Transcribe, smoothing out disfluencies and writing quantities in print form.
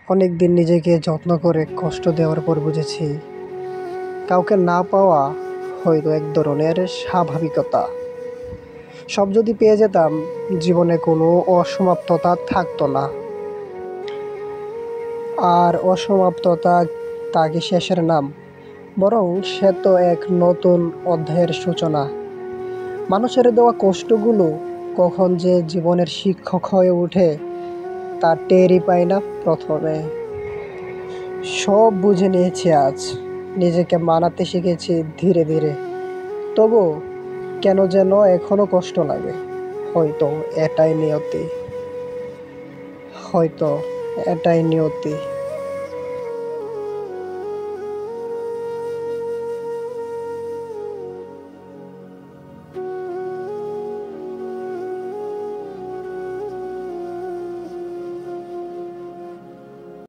অনেক দিন নিজেকে যত্ন করে কষ্ট দেওয়ার পর বুঝেছি, কাউকে না পাওয়া হয়তো এক ধরনের স্বাভাবিকতা। সব যদি পেয়ে যেতাম, জীবনে কোনো অসমাপ্ততা থাকতো না। আর অসমাপ্ততা তা কি শেষের নাম? বরং সে তো এক নতুন অধ্যায়ের সূচনা। মানুষের দেওয়া কষ্টগুলো কখন যে জীবনের শিক্ষক হয়ে ওঠে তা টেরই পাই না প্রথমে। সব বুঝে নিয়েছি আজ, নিজেকে মানাতে শিখেছি ধীরে ধীরে। তবু কেন যেন এখনো কষ্ট লাগে। হয়তো এটাই নিয়তি, হয়তো এটাই নিয়তি।